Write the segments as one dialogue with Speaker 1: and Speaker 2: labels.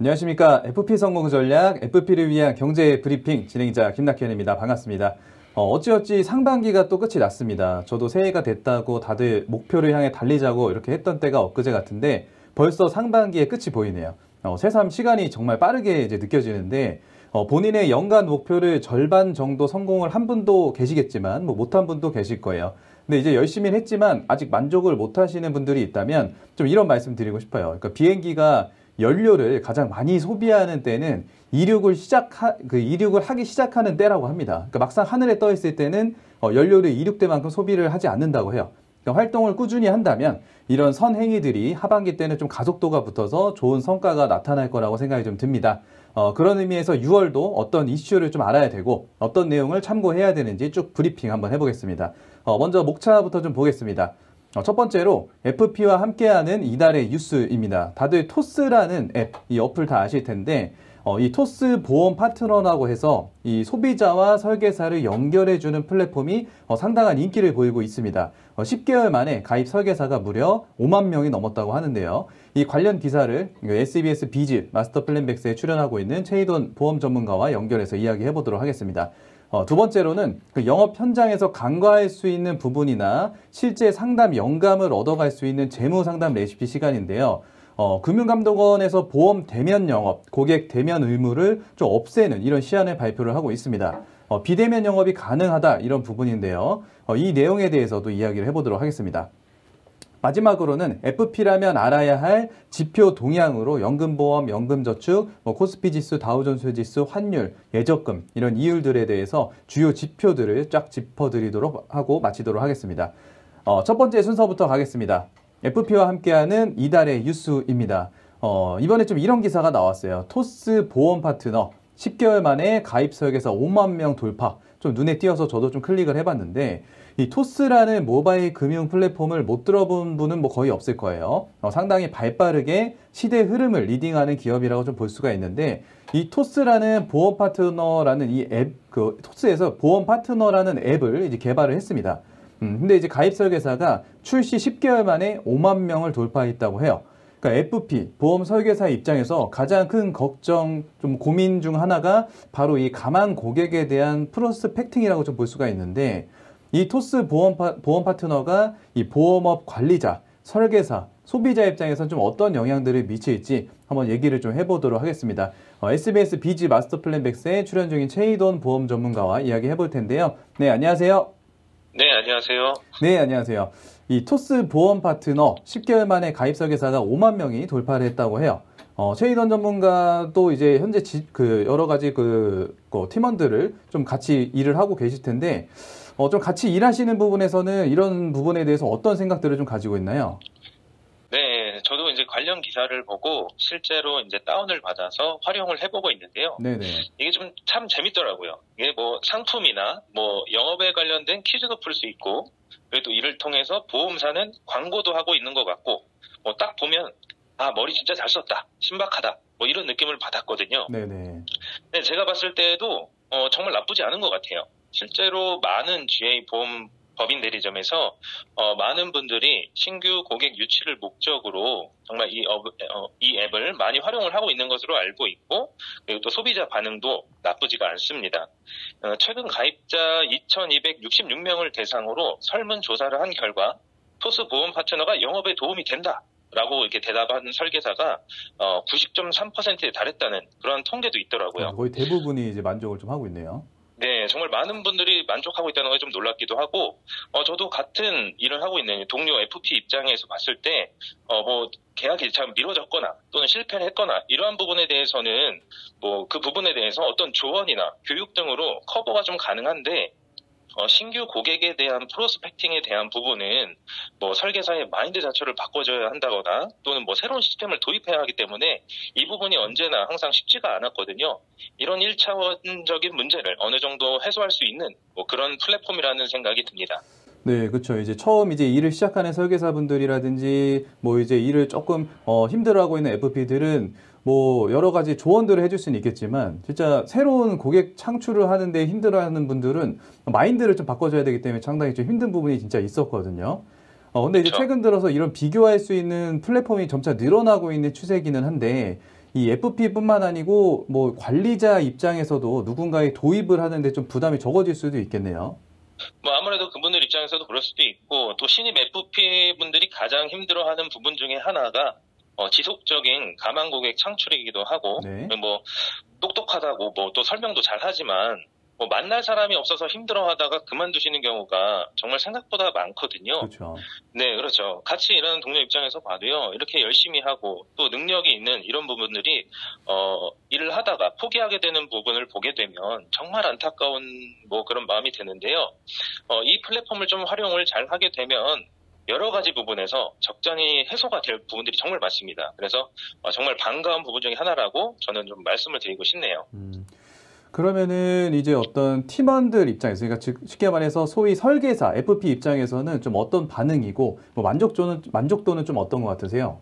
Speaker 1: 안녕하십니까. FP 성공 전략, FP를 위한 경제 브리핑 진행자 김낙현입니다. 반갑습니다. 어찌어찌 상반기가 또 끝이 났습니다. 저도 새해가 됐다고 다들 목표를 향해 달리자고 이렇게 했던 때가 엊그제 같은데 벌써 상반기의 끝이 보이네요. 새삼 시간이 정말 빠르게 이제 느껴지는데 본인의 연간 목표를 절반 정도 성공을 한 분도 계시겠지만 못한 분도 계실 거예요. 근데 이제 열심히 했지만 아직 만족을 못 하시는 분들이 있다면 좀 이런 말씀 드리고 싶어요. 그러니까 비행기가 연료를 가장 많이 소비하는 때는 이륙을 하기 시작하는 때라고 합니다. 그러니까 막상 하늘에 떠 있을 때는 연료를 이륙 때만큼 소비를 하지 않는다고 해요. 그러니까 활동을 꾸준히 한다면 이런 선행위들이 하반기 때는 좀 가속도가 붙어서 좋은 성과가 나타날 거라고 생각이 좀 듭니다. 그런 의미에서 6월도 어떤 이슈를 좀 알아야 되고 어떤 내용을 참고해야 되는지 쭉 브리핑 한번 해보겠습니다. 먼저 목차부터 좀 보겠습니다. 첫 번째로 FP와 함께하는 이달의 뉴스입니다. 다들 토스라는 앱, 이 어플 다 아실 텐데 이 토스 보험 파트너라고 해서 이 소비자와 설계사를 연결해주는 플랫폼이 상당한 인기를 보이고 있습니다. 10개월 만에 가입 설계사가 무려 5만 명이 넘었다고 하는데요. 이 관련 기사를 SBS 비즈 마스터 플랜백스에 출연하고 있는 최희돈 보험 전문가와 연결해서 이야기해 보도록 하겠습니다. 두 번째로는 그 영업 현장에서 간과할 수 있는 부분이나 실제 상담 영감을 얻어갈 수 있는 재무 상담 레시피 시간인데요. 금융감독원에서 보험 대면 영업, 고객 대면 의무를 좀 없애는 이런 시안을 발표를 하고 있습니다. 비대면 영업이 가능하다 이런 부분인데요. 이 내용에 대해서도 이야기를 해보도록 하겠습니다. 마지막으로는 FP라면 알아야 할 지표 동향으로 연금보험, 연금저축, 코스피 지수, 다우존스 지수, 환율, 예적금 이런 이율들에 대해서 주요 지표들을 쫙 짚어드리도록 하고 마치도록 하겠습니다. 첫 번째 순서부터 가겠습니다. FP와 함께하는 이달의 뉴스입니다. 이번에 좀 이런 기사가 나왔어요. 토스 보험 파트너 10개월 만에 가입 설계사 5만 명 돌파. 좀 눈에 띄어서 저도 좀 클릭을 해봤는데 이 토스라는 모바일 금융 플랫폼을 못 들어본 분은 거의 없을 거예요. 상당히 발빠르게 시대 흐름을 리딩하는 기업이라고 좀 볼 수가 있는데 이 토스라는 보험 파트너라는 이 앱, 토스에서 보험 파트너라는 앱을 이제 개발을 했습니다. 근데 이제 가입 설계사가 출시 10개월 만에 5만 명을 돌파했다고 해요. 그러니까 FP, 보험 설계사 입장에서 가장 큰 걱정, 좀 고민 중 하나가 바로 이 가망 고객에 대한 프로스펙팅이라고 좀 볼 수가 있는데 이 토스 보험 파트너가 이 보험업 관리자, 설계사, 소비자 입장에서는 좀 어떤 영향들을 미칠지 한번 얘기를 좀 해보도록 하겠습니다. SBS 비즈 마스터 플랜백스에 출연 중인 최희돈 보험 전문가와 이야기 해볼 텐데요. 네, 안녕하세요.
Speaker 2: 네, 안녕하세요.
Speaker 1: 네, 안녕하세요. 이 토스 보험 파트너 10개월 만에 가입 설계사가 5만 명이 돌파를 했다고 해요. 최희돈 전문가도 이제 현재 여러 가지 팀원들을 좀 같이 일을 하고 계실 텐데, 좀 같이 일하시는 부분에서는 이런 부분에 대해서 어떤 생각들을 좀 가지고 있나요?
Speaker 2: 네, 저도 이제 관련 기사를 보고 실제로 이제 다운을 받아서 활용을 해보고 있는데요.
Speaker 1: 네네.
Speaker 2: 이게 좀 참 재밌더라고요. 이게 상품이나 영업에 관련된 퀴즈도 풀 수 있고, 그리고 또 이를 통해서 보험사는 광고도 하고 있는 것 같고, 딱 보면, 아, 머리 진짜 잘 썼다. 신박하다. 이런 느낌을 받았거든요.
Speaker 1: 네네.
Speaker 2: 네, 제가 봤을 때도, 정말 나쁘지 않은 것 같아요. 실제로 많은 GA 보험 법인 대리점에서 많은 분들이 신규 고객 유치를 목적으로 정말 이 앱을 많이 활용을 하고 있는 것으로 알고 있고, 그리고 또 소비자 반응도 나쁘지가 않습니다. 최근 가입자 2,266명을 대상으로 설문조사를 한 결과 토스 보험 파트너가 영업에 도움이 된다 라고 이렇게 대답한 설계사가 90.3%에 달했다는 그런 통계도 있더라고요.
Speaker 1: 거의 대부분이 이제 만족을 좀 하고 있네요.
Speaker 2: 네, 정말 많은 분들이 만족하고 있다는 게 좀 놀랍기도 하고, 저도 같은 일을 하고 있는 동료 FP 입장에서 봤을 때, 계약이 참 미뤄졌거나 또는 실패를 했거나 이러한 부분에 대해서는 그 부분에 대해서 어떤 조언이나 교육 등으로 커버가 좀 가능한데, 신규 고객에 대한 프로스펙팅에 대한 부분은 설계사의 마인드 자체를 바꿔줘야 한다거나 또는 새로운 시스템을 도입해야 하기 때문에 이 부분이 언제나 항상 쉽지가 않았거든요. 이런 1차원적인 문제를 어느 정도 해소할 수 있는 그런 플랫폼이라는 생각이 듭니다.
Speaker 1: 네, 그렇죠. 이제 처음 일을 시작하는 설계사분들이라든지 이제 일을 조금 힘들어하고 있는 FP들은 여러 가지 조언들을 해줄 수는 있겠지만 진짜 새로운 고객 창출을 하는데 힘들어하는 분들은 마인드를 좀 바꿔줘야 되기 때문에 상당히 좀 힘든 부분이 진짜 있었거든요. 근데 이제
Speaker 2: 그렇죠.
Speaker 1: 최근 들어서 이런 비교할 수 있는 플랫폼이 점차 늘어나고 있는 추세기는 한데 이 FP뿐만 아니고 뭐 관리자 입장에서도 누군가의 도입을 하는데 좀 부담이 적어질 수도 있겠네요.
Speaker 2: 뭐 아무래도 그분들 입장에서도 그럴 수도 있고 또 신입 FP 분들이 가장 힘들어하는 부분 중에 하나가 지속적인 가망 고객 창출이기도 하고
Speaker 1: 네.
Speaker 2: 뭐 똑똑하다고 뭐 또 설명도 잘하지만 뭐 만날 사람이 없어서 힘들어하다가 그만두시는 경우가 정말 생각보다 많거든요.
Speaker 1: 그렇죠.
Speaker 2: 네, 그렇죠. 같이 일하는 동료 입장에서 봐도요, 이렇게 열심히 하고 또 능력이 있는 이런 부분들이, 일을 하다가 포기하게 되는 부분을 보게 되면 정말 안타까운 뭐 그런 마음이 드는데요. 이 플랫폼을 좀 활용을 잘 하게 되면 여러 가지 부분에서 적잖이 해소가 될 부분들이 정말 많습니다. 그래서 정말 반가운 부분 중에 하나라고 저는 좀 말씀을 드리고 싶네요.
Speaker 1: 그러면은 이제 어떤 팀원들 입장에서, 그러니까 쉽게 말해서 소위 설계사, FP 입장에서는 좀 어떤 반응이고, 뭐 만족도는 좀 어떤 것 같으세요?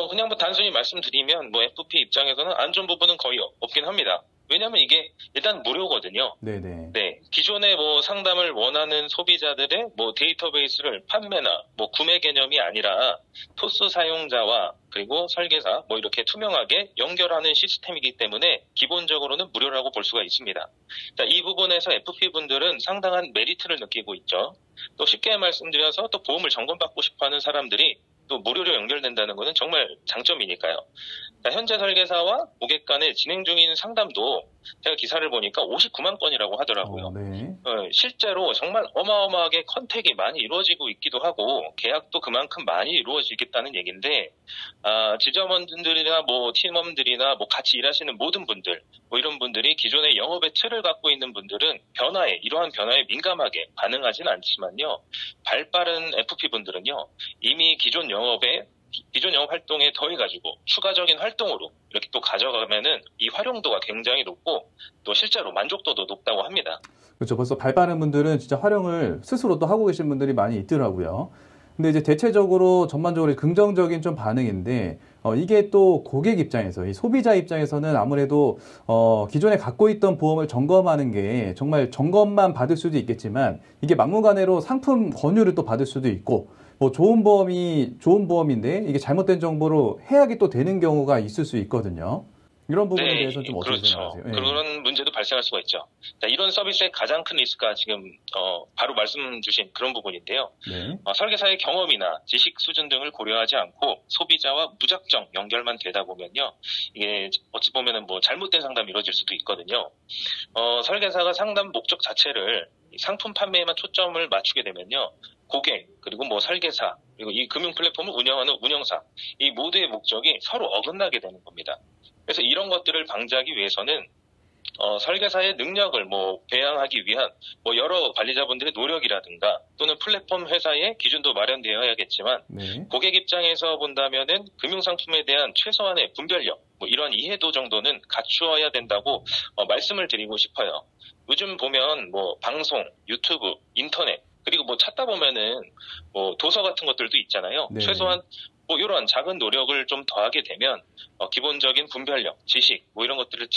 Speaker 2: 그냥 뭐 단순히 말씀드리면 뭐 FP 입장에서는 안 좋은 부분은 거의 없긴 합니다. 왜냐면 이게 일단 무료거든요.
Speaker 1: 네네.
Speaker 2: 네, 기존의 뭐 상담을 원하는 소비자들의 뭐 데이터베이스를 판매나 뭐 구매 개념이 아니라 토스 사용자와 그리고 설계사 뭐 이렇게 투명하게 연결하는 시스템이기 때문에 기본적으로는 무료라고 볼 수가 있습니다. 자, 이 부분에서 FP 분들은 상당한 메리트를 느끼고 있죠. 또 쉽게 말씀드려서 또 보험을 점검받고 싶어하는 사람들이 또 무료로 연결된다는 것은 정말 장점이니까요. 자, 현재 설계사와 고객 간에 진행 중인 상담도 제가 기사를 보니까 59만 건이라고 하더라고요.
Speaker 1: 네.
Speaker 2: 실제로 정말 어마어마하게 컨택이 많이 이루어지고 있기도 하고 계약도 그만큼 많이 이루어지겠다는 얘기인데 지점원들이나 뭐 팀원들이나 뭐 같이 일하시는 모든 분들 뭐 이런 분들이 기존의 영업의 틀을 갖고 있는 분들은 이러한 변화에 민감하게 반응하진 않지만요. 발빠른 FP 분들은요. 이미 기존 영업 활동에 더해가지고 추가적인 활동으로 이렇게 또 가져가면은 이 활용도가 굉장히 높고 또 실제로 만족도도 높다고 합니다.
Speaker 1: 그렇죠. 벌써 발빠른 분들은 진짜 활용을 스스로 또 하고 계신 분들이 많이 있더라고요. 근데 이제 대체적으로 전반적으로 긍정적인 좀 반응인데, 이게 또 고객 입장에서, 이 소비자 입장에서는 아무래도, 기존에 갖고 있던 보험을 점검하는 게 정말 점검만 받을 수도 있겠지만, 이게 막무가내로 상품 권유를 또 받을 수도 있고, 뭐 좋은 보험인데, 이게 잘못된 정보로 해약이 또 되는 경우가 있을 수 있거든요. 이런 부분에
Speaker 2: 네,
Speaker 1: 대해서는 좀 어떻게
Speaker 2: 그렇죠.
Speaker 1: 생각하세요? 예.
Speaker 2: 그런 문제도 발생할 수가 있죠. 자, 이런 서비스의 가장 큰 리스크가 지금 바로 말씀 주신 그런 부분인데요.
Speaker 1: 네.
Speaker 2: 설계사의 경험이나 지식 수준 등을 고려하지 않고 소비자와 무작정 연결만 되다 보면요. 이게 어찌 보면은 뭐 잘못된 상담이 이루어질 수도 있거든요. 설계사가 상담 목적 자체를 상품 판매에만 초점을 맞추게 되면요. 고객, 그리고 뭐 설계사, 그리고 이 금융 플랫폼을 운영하는 운영사, 이 모두의 목적이 서로 어긋나게 되는 겁니다. 그래서 이런 것들을 방지하기 위해서는 설계사의 능력을 뭐 배양하기 위한 뭐 여러 관리자분들의 노력이라든가 또는 플랫폼 회사의 기준도 마련되어야겠지만
Speaker 1: 네.
Speaker 2: 고객 입장에서 본다면은 금융상품에 대한 최소한의 분별력 뭐 이런 이해도 정도는 갖추어야 된다고 말씀을 드리고 싶어요. 요즘 보면 뭐 방송, 유튜브, 인터넷 그리고 뭐 찾다 보면은 뭐 도서 같은 것들도 있잖아요.
Speaker 1: 네.
Speaker 2: 최소한 뭐 이런 작은 노력을 좀 더하게 되면 기본적인 분별력, 지식 뭐 이런 것들을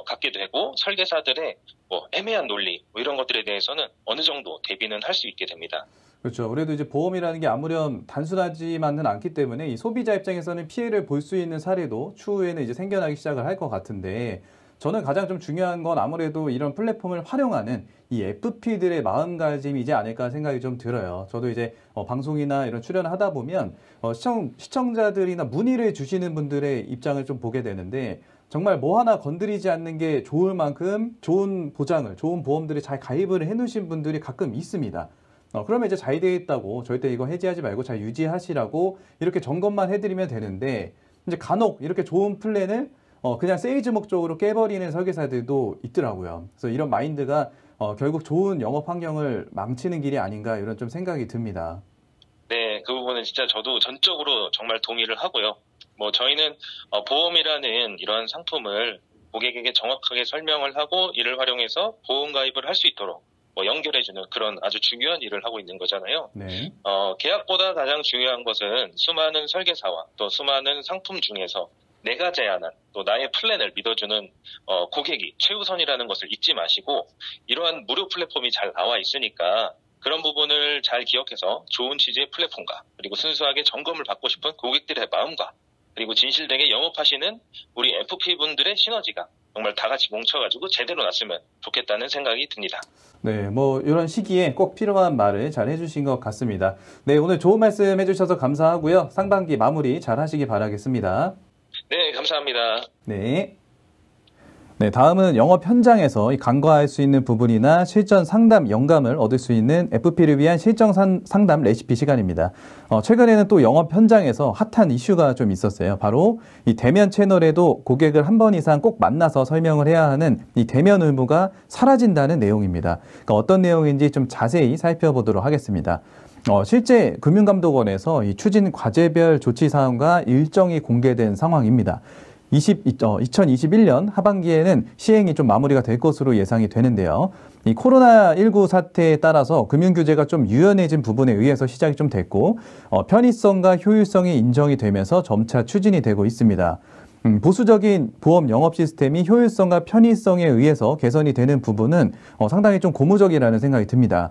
Speaker 2: 갖게 되고 설계사들의 뭐 애매한 논리 뭐 이런 것들에 대해서는 어느 정도 대비는 할 수 있게 됩니다.
Speaker 1: 그렇죠. 그래도 이제 보험이라는 게 아무렴 단순하지만은 않기 때문에 이 소비자 입장에서는 피해를 볼 수 있는 사례도 추후에는 이제 생겨나기 시작을 할 것 같은데 저는 가장 좀 중요한 건 아무래도 이런 플랫폼을 활용하는 이 FP들의 마음가짐이지 않을까 생각이 좀 들어요. 저도 이제 방송이나 이런 출연을 하다 보면 시청자들이나 문의를 주시는 분들의 입장을 좀 보게 되는데 정말 뭐 하나 건드리지 않는 게 좋을 만큼 좋은 보장을, 좋은 보험들을 잘 가입을 해놓으신 분들이 가끔 있습니다. 그러면 이제 잘 돼 있다고 절대 이거 해지하지 말고 잘 유지하시라고 이렇게 점검만 해드리면 되는데 이제 간혹 이렇게 좋은 플랜을 그냥 세일즈 목적으로 깨버리는 설계사들도 있더라고요. 그래서 이런 마인드가 결국 좋은 영업 환경을 망치는 길이 아닌가 이런 좀 생각이 듭니다.
Speaker 2: 네, 그 부분은 진짜 저도 전적으로 정말 동의를 하고요. 뭐 저희는 보험이라는 이러한 상품을 고객에게 정확하게 설명을 하고 이를 활용해서 보험 가입을 할 수 있도록 뭐 연결해주는 그런 아주 중요한 일을 하고 있는 거잖아요.
Speaker 1: 네.
Speaker 2: 계약보다 가장 중요한 것은 수많은 설계사와 또 수많은 상품 중에서 내가 제안한 또 나의 플랜을 믿어주는 고객이 최우선이라는 것을 잊지 마시고 이러한 무료 플랫폼이 잘 나와 있으니까 그런 부분을 잘 기억해서 좋은 취지의 플랫폼과 그리고 순수하게 점검을 받고 싶은 고객들의 마음과 그리고 진실되게 영업하시는 우리 FP분들의 시너지가 정말 다 같이 뭉쳐가지고 제대로 났으면 좋겠다는 생각이 듭니다.
Speaker 1: 네, 뭐 이런 시기에 꼭 필요한 말을 잘 해주신 것 같습니다. 네, 오늘 좋은 말씀 해주셔서 감사하고요. 상반기 마무리 잘 하시기 바라겠습니다.
Speaker 2: 네, 감사합니다.
Speaker 1: 네. 네, 다음은 영업 현장에서 간과할 수 있는 부분이나 실전 상담 영감을 얻을 수 있는 FP를 위한 실전 상담 레시피 시간입니다. 최근에는 또 영업 현장에서 핫한 이슈가 좀 있었어요. 바로 이 대면 채널에도 고객을 한 번 이상 꼭 만나서 설명을 해야 하는 이 대면 의무가 사라진다는 내용입니다. 그러니까 어떤 내용인지 좀 자세히 살펴보도록 하겠습니다. 실제 금융감독원에서 이 추진 과제별 조치 사항과 일정이 공개된 상황입니다. 2021년 하반기에는 시행이 좀 마무리가 될 것으로 예상이 되는데요. 이 코로나19 사태에 따라서 금융규제가 좀 유연해진 부분에 의해서 시작이 좀 됐고, 편의성과 효율성이 인정이 되면서 점차 추진이 되고 있습니다. 보수적인 보험 영업 시스템이 효율성과 편의성에 의해서 개선이 되는 부분은 상당히 좀 고무적이라는 생각이 듭니다.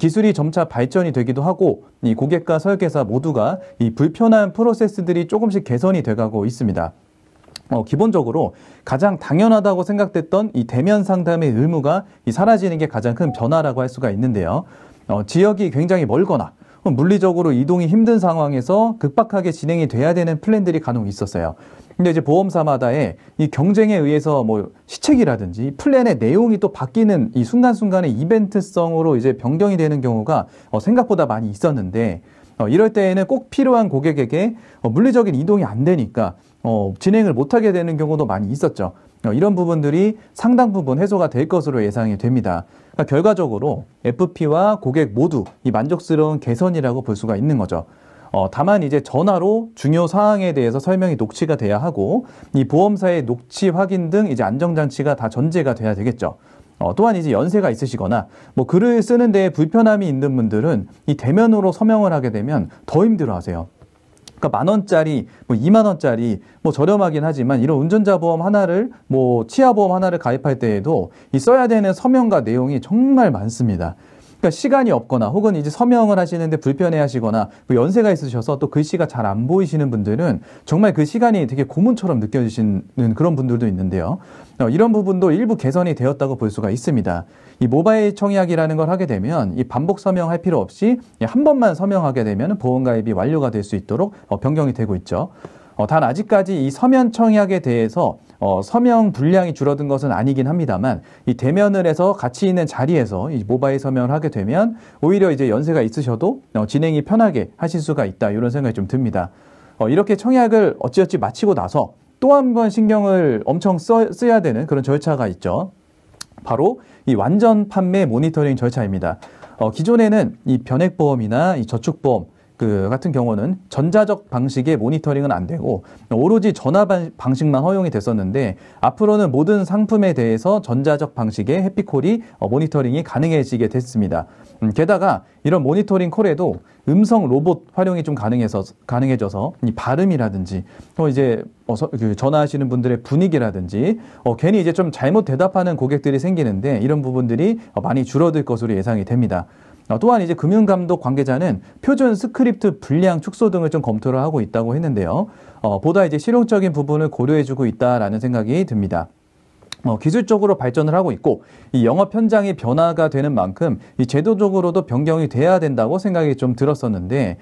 Speaker 1: 기술이 점차 발전이 되기도 하고, 이 고객과 설계사 모두가 이 불편한 프로세스들이 조금씩 개선이 돼가고 있습니다. 기본적으로 가장 당연하다고 생각됐던 이 대면 상담의 의무가 사라지는 게 가장 큰 변화라고 할 수가 있는데요. 지역이 굉장히 멀거나 물리적으로 이동이 힘든 상황에서 급박하게 진행이 돼야 되는 플랜들이 간혹 있었어요. 근데 이제 보험사마다의 이 경쟁에 의해서 뭐 시책이라든지 플랜의 내용이 또 바뀌는 이 순간순간의 이벤트성으로 이제 변경이 되는 경우가 생각보다 많이 있었는데, 이럴 때에는 꼭 필요한 고객에게 물리적인 이동이 안 되니까 진행을 못하게 되는 경우도 많이 있었죠. 이런 부분들이 상당 부분 해소가 될 것으로 예상이 됩니다. 그러니까 결과적으로 FP와 고객 모두 이 만족스러운 개선이라고 볼 수가 있는 거죠. 다만 이제 전화로 중요 사항에 대해서 설명이 녹취가 돼야 하고, 이 보험사의 녹취 확인 등 이제 안정장치가 다 전제가 돼야 되겠죠. 또한 이제 연세가 있으시거나 뭐 글을 쓰는 데 불편함이 있는 분들은 이 대면으로 서명을 하게 되면 더 힘들어하세요. 그러니까 10,000원짜리, 뭐 20,000원짜리, 뭐 저렴하긴 하지만 이런 운전자 보험 하나를, 뭐 치아 보험 하나를 가입할 때에도 이 써야 되는 서명과 내용이 정말 많습니다. 그러니까 시간이 없거나 혹은 이제 서명을 하시는데 불편해 하시거나 뭐 연세가 있으셔서 또 글씨가 잘 안 보이시는 분들은 정말 그 시간이 되게 고문처럼 느껴지시는 그런 분들도 있는데요. 이런 부분도 일부 개선이 되었다고 볼 수가 있습니다. 이 모바일 청약이라는 걸 하게 되면 이 반복 서명할 필요 없이 한 번만 서명하게 되면 보험 가입이 완료가 될 수 있도록 변경이 되고 있죠. 단 아직까지 이 서면 청약에 대해서 서명 분량이 줄어든 것은 아니긴 합니다만, 이 대면을 해서 같이 있는 자리에서 이 모바일 서명을 하게 되면 오히려 이제 연세가 있으셔도 진행이 편하게 하실 수가 있다, 이런 생각이 좀 듭니다. 이렇게 청약을 어찌어찌 마치고 나서 또 한 번 신경을 엄청 써야 되는 그런 절차가 있죠. 바로 이 완전 판매 모니터링 절차입니다. 기존에는 이 변액보험이나 이 저축보험 같은 경우는 전자적 방식의 모니터링은 안 되고 오로지 전화 방식만 허용이 됐었는데, 앞으로는 모든 상품에 대해서 전자적 방식의 해피콜이 모니터링이 가능해지게 됐습니다. 게다가 이런 모니터링 콜에도 음성 로봇 활용이 좀 가능해져서 이 발음이라든지 이제 전화하시는 분들의 분위기라든지 괜히 이제 좀 잘못 대답하는 고객들이 생기는데, 이런 부분들이 많이 줄어들 것으로 예상이 됩니다. 또한 이제 금융감독 관계자는 표준 스크립트 분량 축소 등을 좀 검토를 하고 있다고 했는데요. 보다 이제 실용적인 부분을 고려해주고 있다라는 생각이 듭니다. 기술적으로 발전을 하고 있고, 이 영업 현장이 변화가 되는 만큼 이 제도적으로도 변경이 돼야 된다고 생각이 좀 들었었는데,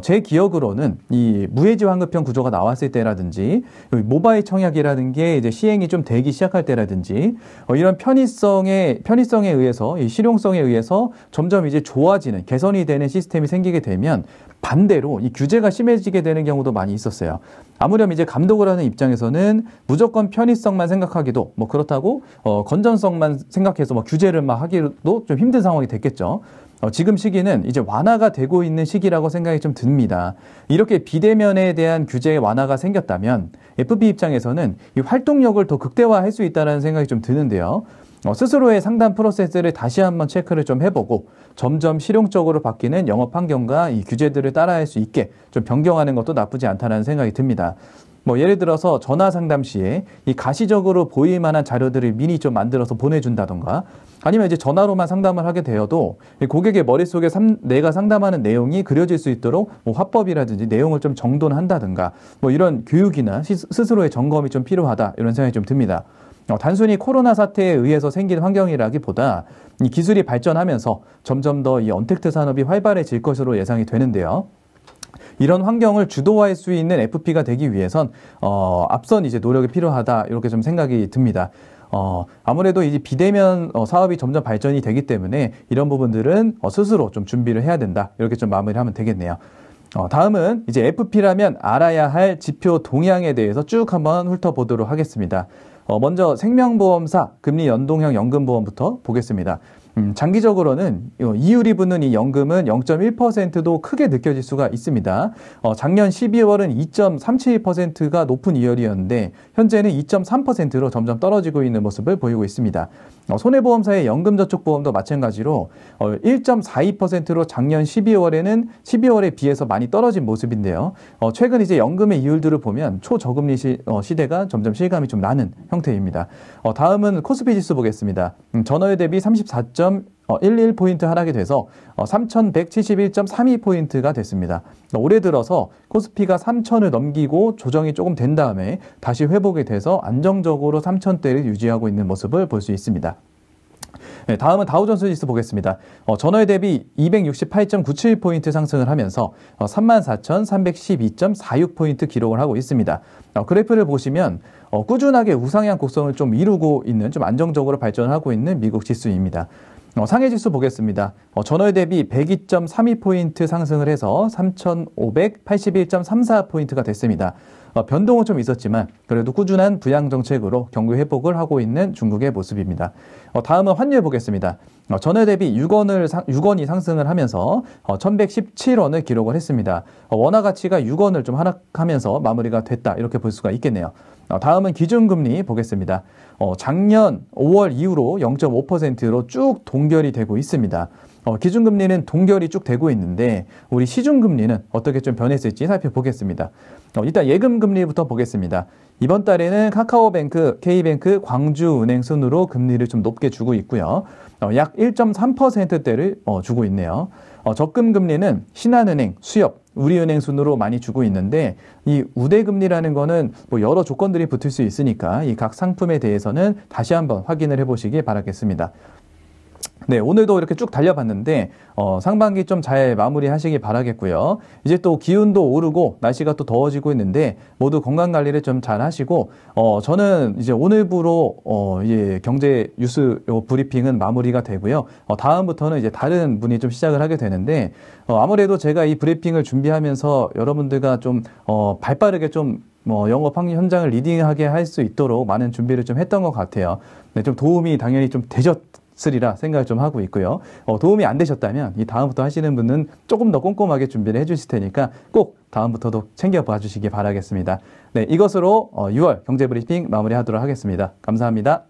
Speaker 1: 제 기억으로는 이 무해지 환급형 구조가 나왔을 때라든지 모바일 청약이라는 게 이제 시행이 좀 되기 시작할 때라든지 이런 편의성에 의해서, 이 실용성에 의해서 점점 이제 좋아지는, 개선이 되는 시스템이 생기게 되면 반대로 이 규제가 심해지게 되는 경우도 많이 있었어요. 아무렴 이제 감독을 하는 입장에서는 무조건 편의성만 생각하기도 뭐 그렇다고 건전성만 생각해서 뭐 규제를 막 하기도 좀 힘든 상황이 됐겠죠. 지금 시기는 이제 완화가 되고 있는 시기라고 생각이 좀 듭니다. 이렇게 비대면에 대한 규제 완화가 생겼다면 FP 입장에서는 이 활동력을 더 극대화할 수 있다는 생각이 좀 드는데요. 스스로의 상담 프로세스를 다시 한번 체크를 좀 해보고 점점 실용적으로 바뀌는 영업 환경과 이 규제들을 따라할 수 있게 좀 변경하는 것도 나쁘지 않다는 생각이 듭니다. 뭐 예를 들어서 전화 상담 시에 이 가시적으로 보일 만한 자료들을 미리 좀 만들어서 보내준다던가, 아니면 이제 전화로만 상담을 하게 되어도 고객의 머릿속에 내가 상담하는 내용이 그려질 수 있도록 뭐 화법이라든지 내용을 좀 정돈한다든가 뭐 이런 교육이나 스스로의 점검이 좀 필요하다 이런 생각이 좀 듭니다. 단순히 코로나 사태에 의해서 생긴 환경이라기보다 이 기술이 발전하면서 점점 더 이 언택트 산업이 활발해질 것으로 예상이 되는데요. 이런 환경을 주도할 수 있는 FP가 되기 위해선 앞선 이제 노력이 필요하다 이렇게 좀 생각이 듭니다. 아무래도 이제 비대면 사업이 점점 발전이 되기 때문에 이런 부분들은 스스로 좀 준비를 해야 된다 이렇게 좀 마무리하면 되겠네요. 다음은 이제 FP라면 알아야 할 지표 동향에 대해서 쭉 한번 훑어보도록 하겠습니다. 먼저 생명보험사 금리 연동형 연금보험부터 보겠습니다. 장기적으로는 이율이 붙는 이 연금은 0.1%도 크게 느껴질 수가 있습니다. 작년 12월은 2.37%가 높은 이율이었는데 현재는 2.3%로 점점 떨어지고 있는 모습을 보이고 있습니다. 손해보험사의 연금저축보험도 마찬가지로 1.42%로 작년 12월에 비해서 많이 떨어진 모습인데요. 최근 이제 연금의 이율들을 보면 초저금리 시대가 점점 실감이 좀 나는 형태입니다. 다음은 코스피 지수 보겠습니다. 전월 대비 34.11포인트 하락이 돼서 3,171.32포인트가 됐습니다. 올해 들어서 코스피가 3,000을 넘기고 조정이 조금 된 다음에 다시 회복이 돼서 안정적으로 3,000대를 유지하고 있는 모습을 볼 수 있습니다. 네, 다음은 다우존스 지수 보겠습니다. 전월 대비 268.97포인트 상승을 하면서 34,312.46포인트 기록을 하고 있습니다. 그래프를 보시면 꾸준하게 우상향 곡선을 좀 이루고 있는 좀 안정적으로 발전을 하고 있는 미국 지수입니다. 상해 지수 보겠습니다. 전월 대비 102.32포인트 상승을 해서 3,581.34포인트가 됐습니다. 변동은 좀 있었지만 그래도 꾸준한 부양 정책으로 경기 회복을 하고 있는 중국의 모습입니다. 다음은 환율 보겠습니다. 전월 대비 6원이 상승을 하면서 1,117원을 기록을 했습니다. 원화 가치가 6원을 좀 하락하면서 마무리가 됐다 이렇게 볼 수가 있겠네요. 다음은 기준금리 보겠습니다. 작년 5월 이후로 0.5%로 쭉 동결이 되고 있습니다. 기준금리는 동결이 쭉 되고 있는데 우리 시중금리는 어떻게 좀 변했을지 살펴보겠습니다. 일단 예금금리부터 보겠습니다. 이번 달에는 카카오뱅크, K뱅크, 광주은행 순으로 금리를 좀 높게 주고 있고요. 약 1.3%대를 주고 있네요. 적금금리는 신한은행, 수협, 우리은행 순으로 많이 주고 있는데 이 우대금리라는 거는 뭐 여러 조건들이 붙을 수 있으니까 이 각 상품에 대해서는 다시 한번 확인을 해보시기 바라겠습니다. 네, 오늘도 이렇게 쭉 달려봤는데 상반기 좀 잘 마무리하시기 바라겠고요. 이제 또 기온도 오르고 날씨가 또 더워지고 있는데 모두 건강 관리를 좀 잘 하시고 저는 이제 오늘부로 이제 경제 뉴스 요 브리핑은 마무리가 되고요. 다음부터는 이제 다른 분이 좀 시작을 하게 되는데 아무래도 제가 이 브리핑을 준비하면서 여러분들과 좀 발빠르게 좀 영업 현장을 리딩하게 할 수 있도록 많은 준비를 좀 했던 것 같아요. 네, 좀 도움이 당연히 좀 되셨으리라 생각을 좀 하고 있고요. 도움이 안 되셨다면 이 다음부터 하시는 분은 조금 더 꼼꼼하게 준비를 해주실 테니까 꼭 다음부터도 챙겨봐 주시기 바라겠습니다. 네, 이것으로 6월 경제브리핑 마무리하도록 하겠습니다. 감사합니다.